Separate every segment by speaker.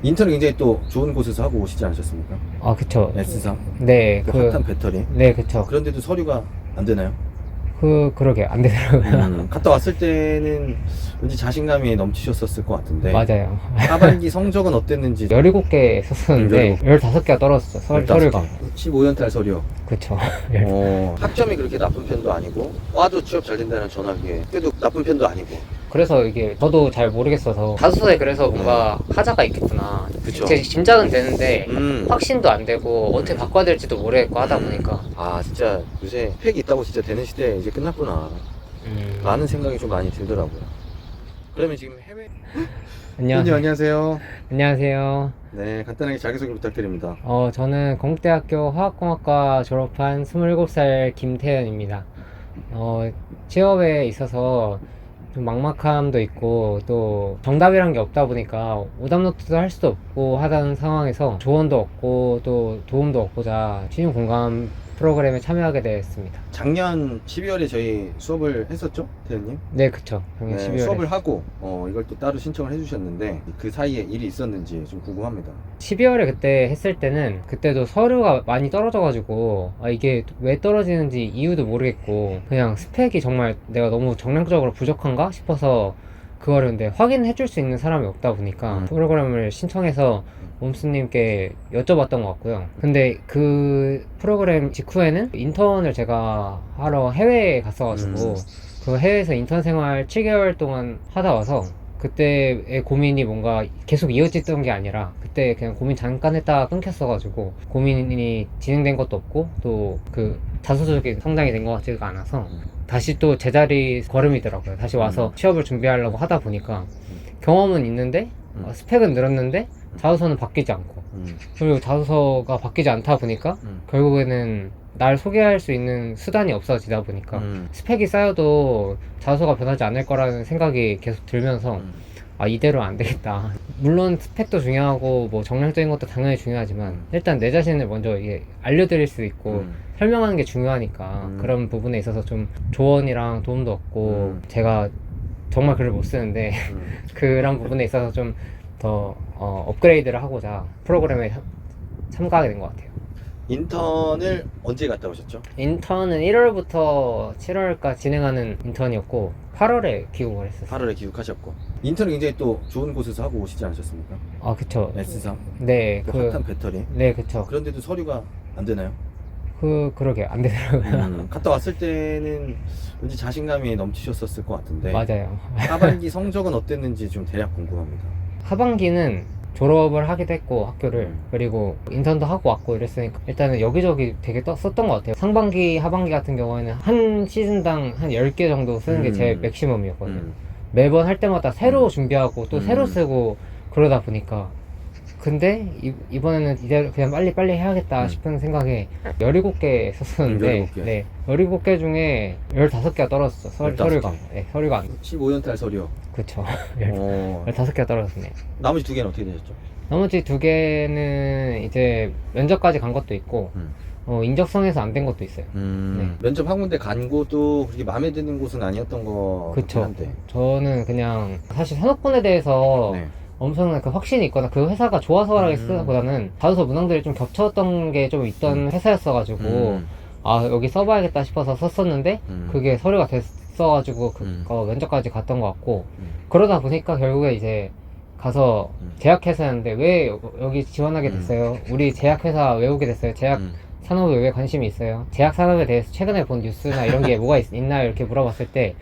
Speaker 1: 인턴을 굉장히 또 좋은 곳에서 하고 오시지 않으셨습니까?
Speaker 2: 아, 그쵸.
Speaker 1: S사
Speaker 2: 네,
Speaker 1: 그 핫한 배터리.
Speaker 2: 네, 그쵸.
Speaker 1: 그런데도 서류가 안 되나요?
Speaker 2: 그러게, 안 되더라고요.
Speaker 1: 갔다 왔을 때는 왠지 자신감이 넘치셨었을 것 같은데.
Speaker 2: 맞아요.
Speaker 1: 하반기 성적은 어땠는지.
Speaker 2: 17개 썼었는데, 15개가 떨어졌어, 서류가.
Speaker 1: 15연탈 서류.
Speaker 2: 그쵸.
Speaker 1: 학점이 그렇게 나쁜 편도 아니고, 과도 취업 잘 된다는 전화기에, 그래도 나쁜 편도 아니고.
Speaker 2: 그래서 이게 저도 잘 모르겠어서 자소서에 그래서 뭔가 하자가 있겠구나.
Speaker 1: 그쵸.
Speaker 2: 제 짐작은 되는데
Speaker 1: 음.
Speaker 2: 확신도 안 되고 어떻게 바꿔야 될지도 모르겠고 하다 보니까
Speaker 1: 아, 진짜 요새 팩이 있다고 진짜 되는 시대 이제 끝났구나. 라는 생각이 좀 많이 들더라고요. 그러면 지금 해외.
Speaker 2: 안녕하세요.
Speaker 1: 안녕하세요.
Speaker 2: 안녕하세요.
Speaker 1: 네, 간단하게 자기소개 부탁드립니다.
Speaker 2: 저는 건국대학교 화학공학과 졸업한 27살 김태현입니다. 취업에 있어서 좀 막막함도 있고 또 정답이란 게 없다 보니까 오답노트도 할 수도 없고 하다는 상황에서 조언도 얻고 또 도움도 얻고자 취임 공감 프로그램에 참여하게 되었습니다.
Speaker 1: 작년 12월에 저희 수업을 했었죠, 태현님?
Speaker 2: 네, 그쵸. 작년
Speaker 1: 네,
Speaker 2: 12월에
Speaker 1: 수업을 하고 이걸 또 따로 신청을 해주셨는데 그 사이에 일이 있었는지 좀 궁금합니다.
Speaker 2: 12월에 그때 했을 때는 그때도 서류가 많이 떨어져가지고 이게 왜 떨어지는지 이유도 모르겠고 그냥 스펙이 정말 내가 너무 정량적으로 부족한가 싶어서 그거를 근데 확인해 줄 수 있는 사람이 없다 보니까 프로그램을 신청해서 옴스님께 여쭤봤던 것 같고요. 근데 그 프로그램 직후에는 인턴을 제가 하러 해외에 갔어가지고 그 해외에서 인턴 생활 7개월 동안 하다 와서 그때의 고민이 뭔가 계속 이어지던 게 아니라 그때 그냥 고민 잠깐 했다가 끊겼어가지고 고민이 진행된 것도 없고 또 그 자소적인 성장이 된 것 같지가 않아서 다시 또 제자리 걸음이더라고요. 다시 와서 취업을 준비하려고 하다 보니까 경험은 있는데 스펙은 늘었는데 자소서는 바뀌지 않고 그리고 자소서가 바뀌지 않다 보니까 결국에는 날 소개할 수 있는 수단이 없어지다 보니까 스펙이 쌓여도 자소서가 변하지 않을 거라는 생각이 계속 들면서 이대로 안 되겠다. 물론 스펙도 중요하고 뭐 정량적인 것도 당연히 중요하지만 일단 내 자신을 먼저 이게 알려드릴 수 있고 설명하는 게 중요하니까 그런 부분에 있어서 좀 조언이랑 도움도 얻고 제가 정말 글을 못 쓰는데 그런 부분에 있어서 좀 더 업그레이드를 하고자 프로그램에 참가하게 된 것 같아요.
Speaker 1: 인턴을 언제 갔다 오셨죠?
Speaker 2: 인턴은 1월부터 7월까지 진행하는 인턴이었고 8월에 귀국을 했었어요.
Speaker 1: 8월에 귀국하셨고 인턴을 굉장히 또 좋은 곳에서 하고 오시지 않으셨습니까?
Speaker 2: 아, 그쵸.
Speaker 1: S사
Speaker 2: 네,
Speaker 1: 그 핫한 배터리.
Speaker 2: 네, 그쵸.
Speaker 1: 그런데도 서류가 안 되나요?
Speaker 2: 그러게, 안 되더라고요.
Speaker 1: 갔다 왔을 때는 왠지 자신감이 넘치셨었을 것 같은데.
Speaker 2: 맞아요.
Speaker 1: 하반기 성적은 어땠는지 좀 대략 궁금합니다.
Speaker 2: 하반기는 졸업을 하기도 했고 학교를 그리고 인턴도 하고 왔고 이랬으니까 일단은 여기저기 되게 썼던 것 같아요. 상반기 하반기 같은 경우에는 한 시즌당 한 10개 정도 쓰는 게 제 맥시멈이었거든요. 매번 할 때마다 새로 준비하고 또 새로 쓰고 그러다 보니까 근데 이번에는 이대로 그냥 빨리 해야겠다 싶은 생각에 17개 썼었는데
Speaker 1: 17개.
Speaker 2: 네, 17개 중에 15개가 떨어졌어. 서류가. 네, 서류가 안
Speaker 1: 15연탈 서류.
Speaker 2: 그쵸.
Speaker 1: 어,
Speaker 2: 15개가 떨어졌네.
Speaker 1: 나머지 2개는 어떻게 되셨죠?
Speaker 2: 나머지 2개는 이제 면접까지 간 것도 있고 인적성에서 안 된 것도 있어요. 네.
Speaker 1: 면접 한 군데 간 곳도 그렇게 마음에 드는 곳은 아니었던 거
Speaker 2: 그쵸.
Speaker 1: 같긴 한데.
Speaker 2: 저는 그냥 사실 산업군에 대해서
Speaker 1: 네.
Speaker 2: 엄청난 그 확신이 있거나 그 회사가 좋아서라기보다는 자소서 문항들이 좀 겹쳤던 게 좀 있던 회사였어가지고 여기 써봐야겠다 싶어서 썼었는데 그게 서류가 됐어가지고 면접까지 갔던 것 같고 그러다 보니까 결국에 이제 가서 제약회사였는데 왜 여기 지원하게 됐어요? 우리 제약회사 왜 오게 됐어요? 제약 산업에 왜 관심이 있어요? 제약 산업에 대해서 최근에 본 뉴스나 이런 게 뭐가 있나요? 이렇게 물어봤을 때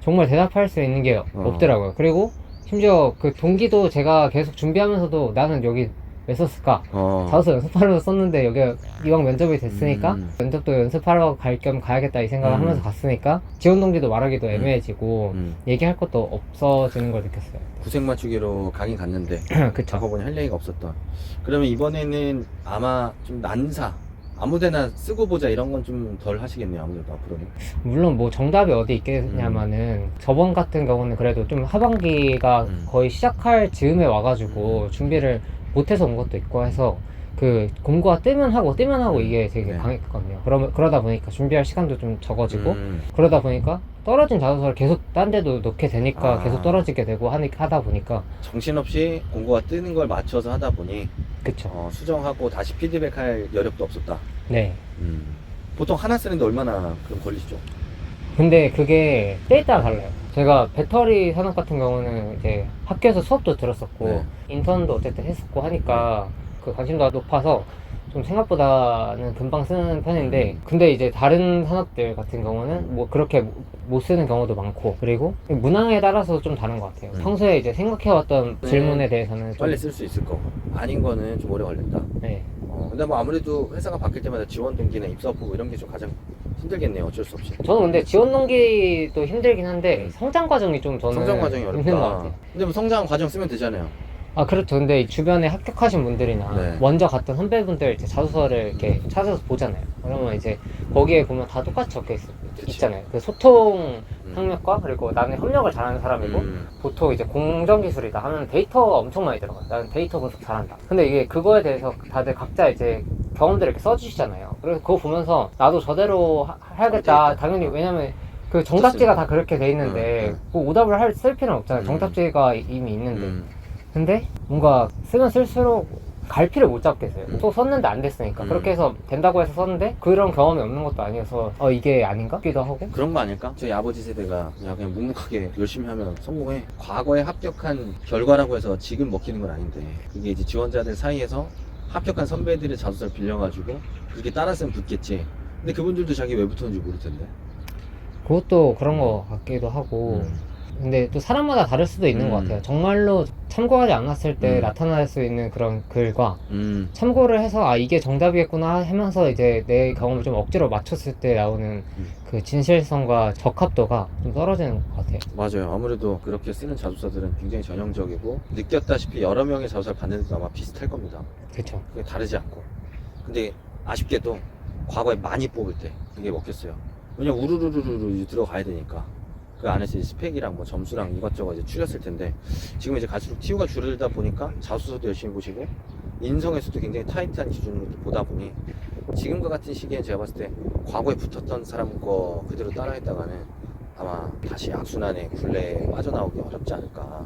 Speaker 2: 정말 대답할 수 있는 게 없더라고요. 그리고 심지어 그 동기도 제가 계속 준비하면서도 나는 여기 왜 썼을까? 자소서 연습하려고 썼는데 여기 이왕 면접이 됐으니까 면접도 연습하러 갈 겸 가야겠다 이 생각을 하면서 갔으니까 지원 동기도 말하기도 애매해지고 얘기할 것도 없어지는 걸 느꼈어요.
Speaker 1: 구색 맞추기로 가긴 갔는데
Speaker 2: 그쵸.
Speaker 1: 작업은 할 얘기가 없었다. 그러면 이번에는 아마 좀 난사 아무데나 쓰고 보자 이런 건 좀 덜 하시겠네요, 아무래도 앞으로는.
Speaker 2: 물론 뭐 정답이 어디 있겠냐면은 저번 같은 경우는 그래도 좀 하반기가 거의 시작할 즈음에 와가지고 준비를 못해서 온 것도 있고 해서 그 공고가 뜨면 하고 이게 되게
Speaker 1: 네.
Speaker 2: 강했거든요. 그러다 보니까 준비할 시간도 좀 적어지고
Speaker 1: 음.
Speaker 2: 그러다 보니까 떨어진 자소서를 계속 딴 데도 넣게 되니까
Speaker 1: 아.
Speaker 2: 계속 떨어지게 되고 하다 보니까
Speaker 1: 정신없이 공고가 뜨는 걸 맞춰서 하다 보니
Speaker 2: 그쵸.
Speaker 1: 수정하고 다시 피드백할 여력도 없었다.
Speaker 2: 네.
Speaker 1: 보통 하나 쓰는데 얼마나 그럼 걸리시죠?
Speaker 2: 근데 그게 때에 따라 달라요. 제가 배터리 산업 같은 경우는 이제 학교에서 수업도 들었었고
Speaker 1: 네.
Speaker 2: 인턴도 어쨌든 했었고 하니까 그 관심도가 높아서 좀 생각보다는 금방 쓰는 편인데 근데 이제 다른 산업들 같은 경우는 뭐 그렇게 못 쓰는 경우도 많고 그리고 문항에 따라서 좀 다른 것 같아요. 평소에 이제 생각해왔던
Speaker 1: 네.
Speaker 2: 질문에 대해서는 좀
Speaker 1: 빨리 쓸 수 있을 거고 아닌 거는 좀 오래 걸린다.
Speaker 2: 네.
Speaker 1: 근데 뭐 아무래도 회사가 바뀔 때마다 지원 동기나 입사 후보 이런 게 좀 가장 힘들겠네요. 어쩔 수 없이.
Speaker 2: 저는 근데 지원 동기도 힘들긴 한데 성장 과정이 좀 저는
Speaker 1: 성장 과정이
Speaker 2: 힘든 것
Speaker 1: 어렵다.
Speaker 2: 같아요.
Speaker 1: 근데 뭐 성장 과정 쓰면 되잖아요.
Speaker 2: 아 그렇죠. 근데 이 주변에 합격하신 분들이나
Speaker 1: 네.
Speaker 2: 먼저 갔던 선배분들 이제 자소서를 이렇게 찾아서 보잖아요. 그러면 이제 거기에 보면 다 똑같이 적혀
Speaker 1: 그치.
Speaker 2: 있잖아요. 그 소통 능력과 그리고 나는 협력을 잘하는 사람이고
Speaker 1: 음.
Speaker 2: 보통 이제 공정기술이다 하면 데이터가 엄청 많이 들어가요. 나는 데이터 분석 잘한다. 근데 이게 그거에 대해서 다들 각자 이제 경험들을 이렇게 써주시잖아요. 그래서 그거 보면서 나도 저대로 해야겠다.
Speaker 1: 데이터.
Speaker 2: 당연히 왜냐면 그 정답지가 다 그렇게 돼 있는데 뭐 오답을 쓸 필요는 없잖아요. 정답지가 이미 있는데. 근데 뭔가 쓰면 쓸수록 갈피를 못 잡겠어요. 또 썼는데 안 됐으니까. 그렇게 해서 된다고 해서 썼는데 그런 경험이 없는 것도 아니어서 이게 아닌가? 싶기도 하고.
Speaker 1: 그런 거 아닐까? 저희 아버지 세대가 그냥 묵묵하게 열심히 하면 성공해. 과거에 합격한 결과라고 해서 지금 먹히는 건 아닌데 이게 이제 지원자들 사이에서 합격한 선배들의 자소서를 빌려가지고 그렇게 따라 쓰면 붙겠지. 근데 그분들도 자기 왜 붙었는지 모를 텐데.
Speaker 2: 그것도 그런 거 같기도 하고. 근데 또 사람마다 다를 수도 있는 것 같아요. 정말로 참고하지 않았을 때 나타날 수 있는 그런 글과 참고를 해서 이게 정답이겠구나 하면서 이제 내 경험을 좀 억지로 맞췄을 때 나오는 그 진실성과 적합도가 좀 떨어지는 것 같아요.
Speaker 1: 맞아요. 아무래도 그렇게 쓰는 자소서들은 굉장히 전형적이고 느꼈다시피 여러 명의 자소서를 봤는데도 아마 비슷할 겁니다.
Speaker 2: 그렇죠.
Speaker 1: 그게 다르지 않고. 근데 아쉽게도 과거에 많이 뽑을 때 그게 먹혔어요. 왜냐면 우르르르르 들어가야 되니까. 그 안에서 이제 스펙이랑 뭐 점수랑 이것저것 이제 추렸을 텐데 지금 이제 갈수록 TO가 줄어들다 보니까 자소서도 열심히 보시고 인성에서도 굉장히 타이트한 기준으로 보다 보니 지금과 같은 시기에 제가 봤을 때 과거에 붙었던 사람 거 그대로 따라했다가는 아마 다시 악순환의 굴레에 빠져나오기 어렵지 않을까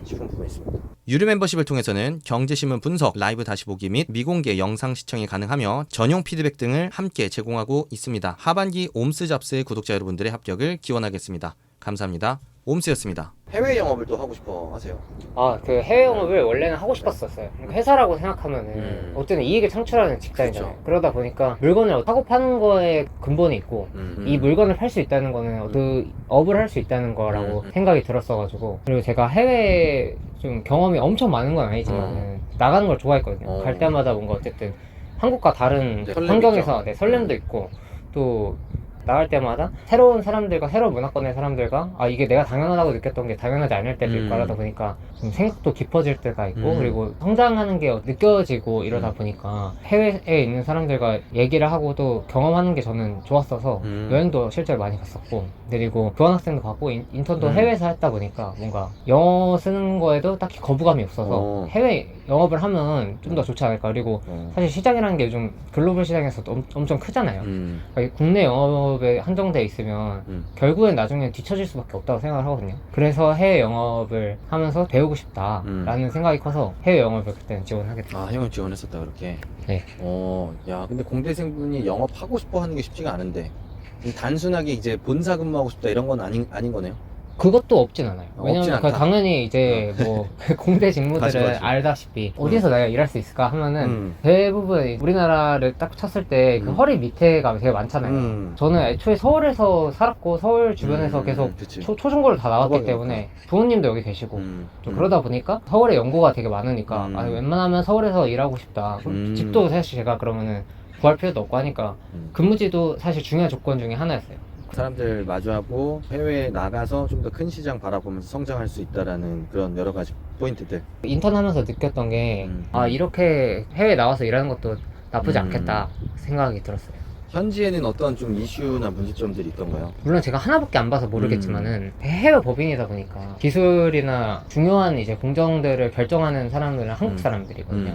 Speaker 1: 싶은 부분이 있습니다.
Speaker 3: 유료 멤버십을 통해서는 경제신문 분석, 라이브 다시 보기 및 미공개 영상 시청이 가능하며 전용 피드백 등을 함께 제공하고 있습니다. 하반기 옴스 잡스의 구독자 여러분들의 합격을 기원하겠습니다. 감사합니다. 옴스였습니다.
Speaker 1: 해외 영업을 또 하고 싶어 하세요?
Speaker 2: 그 해외 영업을 원래는 하고 싶었었어요. 회사라고 생각하면은 어쨌든 이익을 창출하는 직장이잖아요.
Speaker 1: 그렇죠.
Speaker 2: 그러다 보니까 물건을 사고 파는 거에 근본이 있고 이 물건을 팔 수 있다는 거는 그 업을 할 수 있다는 거라고 생각이 들었어가지고 그리고 제가 해외 좀 경험이 엄청 많은 건 아니지만 나가는 걸 좋아했거든요. 갈 때마다 뭔가 어쨌든 한국과 다른
Speaker 1: 네, 설렘
Speaker 2: 환경에서
Speaker 1: 있죠.
Speaker 2: 네, 설렘도 있고 또 나갈 때마다 새로운 사람들과 새로운 문화권의 사람들과 이게 내가 당연하다고 느꼈던 게 당연하지 않을 때도 있고 하다 보니까 좀 생각도 깊어질 때가 있고 그리고 성장하는 게 느껴지고 이러다 보니까 해외에 있는 사람들과 얘기를 하고 또 경험하는 게 저는 좋았어서 여행도 실제로 많이 갔었고 그리고 교환학생도 가고 인턴도 해외에서 했다 보니까 뭔가 영어 쓰는 거에도 딱히 거부감이 없어서 해외 영업을 하면 좀 더 좋지 않을까. 그리고 사실 시장이라는 게 요즘 글로벌 시장에서 엄청 크잖아요. 그러니까 국내 영업에 한정돼 있으면 결국엔 나중에 뒤처질 수밖에 없다고 생각을 하거든요. 그래서 해외 영업을 하면서 배우고 싶다라는 생각이 커서 해외 영업을 그때는 지원하게 됐어요.
Speaker 1: 형은 지원했었다 그렇게?
Speaker 2: 네.
Speaker 1: 야 근데 공대생분이 영업하고 싶어 하는 게 쉽지가 않은데 단순하게 이제 본사 근무하고 싶다 이런 건 아닌 거네요?
Speaker 2: 그것도 없진 않아요.
Speaker 1: 없진
Speaker 2: 왜냐면
Speaker 1: 않다.
Speaker 2: 당연히 이제 뭐 공대 직무들은
Speaker 1: 맞아.
Speaker 2: 알다시피 어디서 내가 일할 수 있을까 하면은 대부분 우리나라를 딱 쳤을 때 그 허리 밑에가 되게 많잖아요. 저는 애초에 서울에서 살았고 서울 주변에서 계속
Speaker 1: 그치.
Speaker 2: 초중고를 다 나왔기
Speaker 1: 서울이니까.
Speaker 2: 때문에 부모님도 여기 계시고 좀 그러다 보니까 서울에 연고가 되게 많으니까 웬만하면 서울에서 일하고 싶다. 집도 사실 제가 그러면은 구할 필요도 없고 하니까 근무지도 사실 중요한 조건 중에 하나였어요.
Speaker 1: 사람들 마주하고 해외에 나가서 좀 더 큰 시장 바라보면서 성장할 수 있다라는 그런 여러 가지 포인트들.
Speaker 2: 인턴하면서 느꼈던 게 이렇게 해외 나와서 일하는 것도 나쁘지 않겠다 생각이 들었어요.
Speaker 1: 현지에는 어떤 좀 이슈나 문제점들이 있던가요?
Speaker 2: 물론 제가 하나밖에 안 봐서 모르겠지만은 해외 법인이다 보니까 기술이나 중요한 이제 공정들을 결정하는 사람들은 한국 사람들이거든요.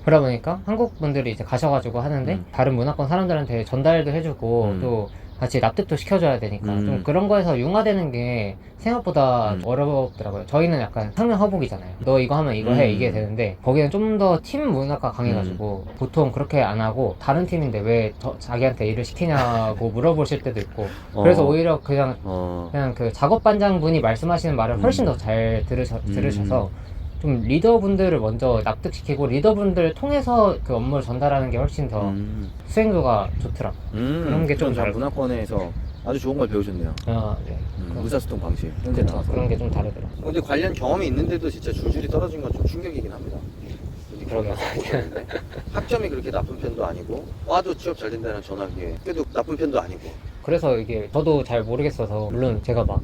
Speaker 2: 그러다 보니까 한국 분들이 이제 가셔가지고 하는데 다른 문화권 사람들한테 전달도 해주고 또 같이 납득도 시켜줘야 되니까 좀 그런 거에서 융화되는 게 생각보다 어렵더라고요. 저희는 약간 상명하복이잖아요. 너 이거 하면 이거 해 이게 되는데 거기는 좀 더 팀 문화가 강해가지고 보통 그렇게 안 하고 다른 팀인데 왜 자기한테 일을 시키냐고 물어보실 때도 있고 그래서 오히려 그냥 그 작업반장분이 말씀하시는 말을 훨씬 더 잘 들으셔서 좀 리더분들을 먼저 납득시키고 리더분들을 통해서 그 업무를 전달하는 게 훨씬 더 수행도가 좋더라. 그런 게 좀
Speaker 1: 잘 문화권에서 아주 좋은 걸 배우셨네요.
Speaker 2: 네.
Speaker 1: 의사소통 방식.
Speaker 2: 그쵸. 그런 게 좀 다르더라.
Speaker 1: 근데 관련 경험이 있는데도 진짜 줄줄이 떨어진 건 좀 충격이긴 합니다.
Speaker 2: 그러게.
Speaker 1: 학점이 그렇게 나쁜 편도 아니고 과도 취업 잘 된다는 전화기에 그래도 나쁜 편도 아니고.
Speaker 2: 그래서 이게 저도 잘 모르겠어서 물론 제가 막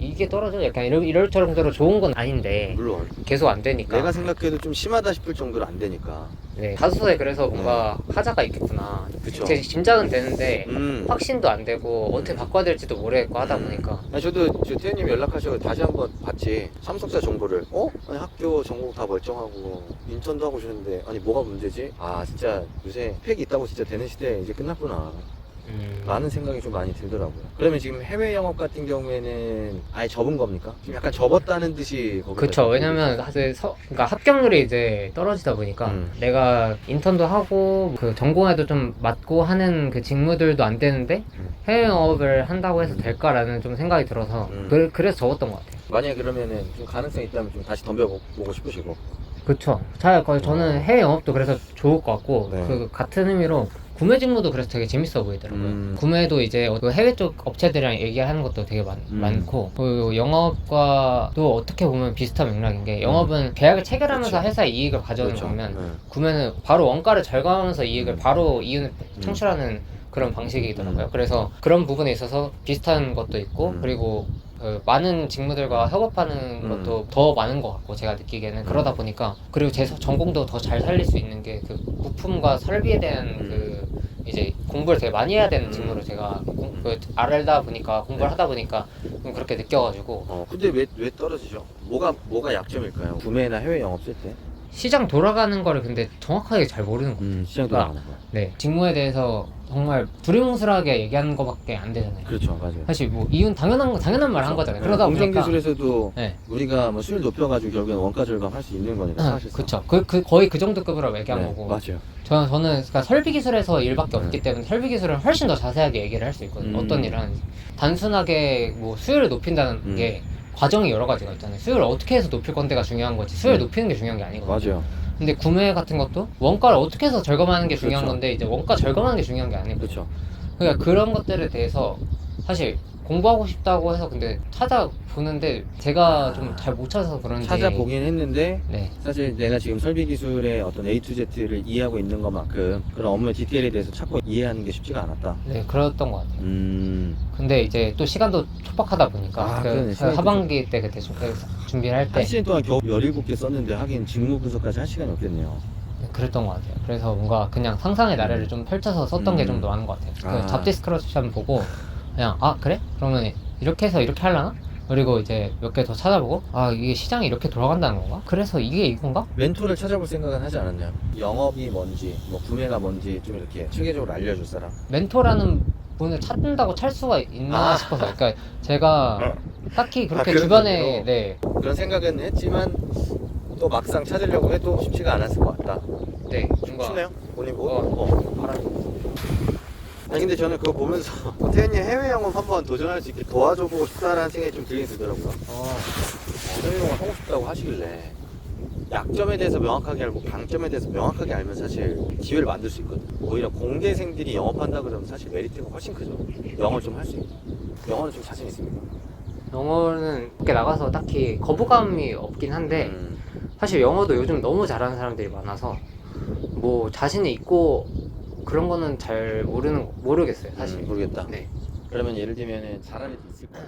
Speaker 2: 이게 떨어져 약간 이럴 정도로 좋은 건 아닌데
Speaker 1: 물론
Speaker 2: 계속 안 되니까
Speaker 1: 내가 생각해도 좀 심하다 싶을 정도로 안 되니까.
Speaker 2: 네, 다수서에 그래서 뭔가 하자가 있겠구나.
Speaker 1: 그쵸.
Speaker 2: 제 짐작은 되는데 확신도 안 되고 어떻게
Speaker 1: 음.
Speaker 2: 바꿔야 될지도 모르겠고 하다 보니까
Speaker 1: 아니, 저도 태현님 연락하셔서 다시 한번 봤지. 참석자 정보를 아니 학교 전공 다 멀쩡하고 인턴도 하고 오셨는데 아니 뭐가 문제지? 아 진짜 요새 팩이 있다고 진짜 되는 시대 이제 끝났구나 라는 생각이 좀 많이 들더라고요. 그러면 지금 해외 영업 같은 경우에는 아예 접은 겁니까? 지금 약간 접었다는 듯이 거기다
Speaker 2: 그쵸. 왜냐면 사실 그러니까 합격률이 이제 떨어지다 보니까 내가 인턴도 하고 그 전공에도 좀 맞고 하는 그 직무들도 안 되는데 해외 영업을 한다고 해서 될까라는 좀 생각이 들어서 그래서 접었던 것 같아요.
Speaker 1: 만약에 그러면은 좀 가능성이 있다면 좀 다시 덤벼보고 싶으시고.
Speaker 2: 그쵸. 저는 해외 영업도 그래서 좋을 것 같고
Speaker 1: 네.
Speaker 2: 그 같은 의미로 구매 직무도 그래서 되게 재밌어 보이더라고요. 구매도 이제 해외 쪽 업체들이랑 얘기하는 것도 되게 많고 그리고 영업과도 어떻게 보면 비슷한 맥락인 게 영업은 계약을 체결하면서
Speaker 1: 그렇죠.
Speaker 2: 회사에 이익을 가져오는
Speaker 1: 그렇죠.
Speaker 2: 거면 구매는 바로 원가를 절감하면서 이익을 바로 이윤을 창출하는 그런 방식이더라고요. 그래서 그런 부분에 있어서 비슷한 것도 있고 그리고 많은 직무들과 협업하는 것도 더 많은 것 같고 제가 느끼기에는 그러다 보니까 그리고 제 전공도 더 잘 살릴 수 있는 게 그 부품과 설비에 대한 그 이제 공부를 되게 많이 해야 되는 직무로 제가 알다 보니까 공부를 하다 보니까 좀 그렇게 느껴가지고
Speaker 1: 근데 왜 떨어지죠? 뭐가 약점일까요? 구매나 해외 영업 쓸 때?
Speaker 2: 시장 돌아가는 거를 근데 정확하게 잘 모르는 거예요.
Speaker 1: 시장 돌아가는 거.
Speaker 2: 네, 직무에 대해서 정말 두리뭉술하게 얘기하는 거밖에 안 되잖아요.
Speaker 1: 그렇죠, 맞아요.
Speaker 2: 사실 뭐 이윤 당연한 말 한 거잖아요. 그러다
Speaker 1: 공정
Speaker 2: 보니까
Speaker 1: 기술에서도
Speaker 2: 네.
Speaker 1: 우리가 뭐 수율 높여가지고 결국엔 원가 절감할 수 있는 거니까 사실상.
Speaker 2: 그쵸. 거의 그 정도 급으로 얘기한 거고.
Speaker 1: 맞아요.
Speaker 2: 저는 그러니까 설비 기술에서 일밖에 없기 때문에 설비 기술은 훨씬 더 자세하게 얘기를 할 수 있거든요. 어떤 일을 하는지. 단순하게 뭐 수율을 높인다는 게 과정이 여러 가지가 있잖아요. 수율을 어떻게 해서 높일 건데가 중요한 거지 수율 높이는 게 중요한 게 아니거든요.
Speaker 1: 맞아요.
Speaker 2: 근데 구매 같은 것도 원가를 어떻게 해서 절감하는 게 중요한
Speaker 1: 그렇죠.
Speaker 2: 건데 이제 원가 절감하는 게 중요한 게 아니고.
Speaker 1: 그렇죠.
Speaker 2: 그러니까 그런 것들에 대해서 사실 공부하고 싶다고 해서 근데 찾아보는데 제가 좀 잘 못 찾아서 그런지
Speaker 1: 찾아보긴 했는데
Speaker 2: 네.
Speaker 1: 사실 내가 지금 설비 기술의 어떤 A to Z를 이해하고 있는 것만큼 그런 업무의 디테일에 대해서 찾고 이해하는 게 쉽지가 않았다.
Speaker 2: 네, 그랬던 것 같아요. 근데 이제 또 시간도 촉박하다 보니까
Speaker 1: 그러네, 시간이
Speaker 2: 하반기 때 그때 준비를 할 때
Speaker 1: 한 시간 동안 겨우 17개 썼는데 하긴 직무 분석까지 할 시간이 없겠네요.
Speaker 2: 그랬던 것 같아요. 그래서 뭔가 그냥 상상의 나래를 좀 펼쳐서 썼던 게 좀 더 많은 것 같아요. 그 잡디스크립션 보고 그냥 그래? 그러면 이렇게 해서 이렇게 하려나? 그리고 이제 몇 개 더 찾아보고 이게 시장이 이렇게 돌아간다는 건가? 그래서 이게 이건가?
Speaker 1: 멘토를 찾아볼 생각은 하지 않았나요? 영업이 뭔지 뭐 구매가 뭔지 좀 이렇게 체계적으로 알려줄 사람.
Speaker 2: 멘토라는 분을 찾는다고 찰 수가 있나 싶어서 그러니까 제가 딱히 그렇게
Speaker 1: 그런
Speaker 2: 주변에
Speaker 1: 의미로?
Speaker 2: 네,
Speaker 1: 그런 생각은 했지만 또 막상 찾으려고 해도 쉽지가 않았을 것 같다.
Speaker 2: 네 뭔가
Speaker 1: 춥네요? 본인 바람이. 아니 근데 저는 그거 보면서 태현님 해외 영업 한번 도전할 수 있게 도와줘보고 싶다라는 생각이 좀 들긴 들더라고요. 해외 영업 하고 싶다고 하시길래 약점에 대해서 명확하게 알고 강점에 대해서 명확하게 알면 사실 기회를 만들 수 있거든요. 오히려 공대생들이 영업한다 그러면 사실 메리트가 훨씬 크죠. 영어를 좀 할 수 있고. 영어는 좀 자신 있습니까?
Speaker 2: 영어는 밖에 나가서 딱히 거부감이 없긴 한데 사실 영어도 요즘 너무 잘하는 사람들이 많아서 뭐 자신이 있고 그런 거는 잘 모르겠어요 사실.
Speaker 1: 모르겠다.
Speaker 2: 네.
Speaker 1: 그러면 예를 들면은 잘하는 애 있을까요?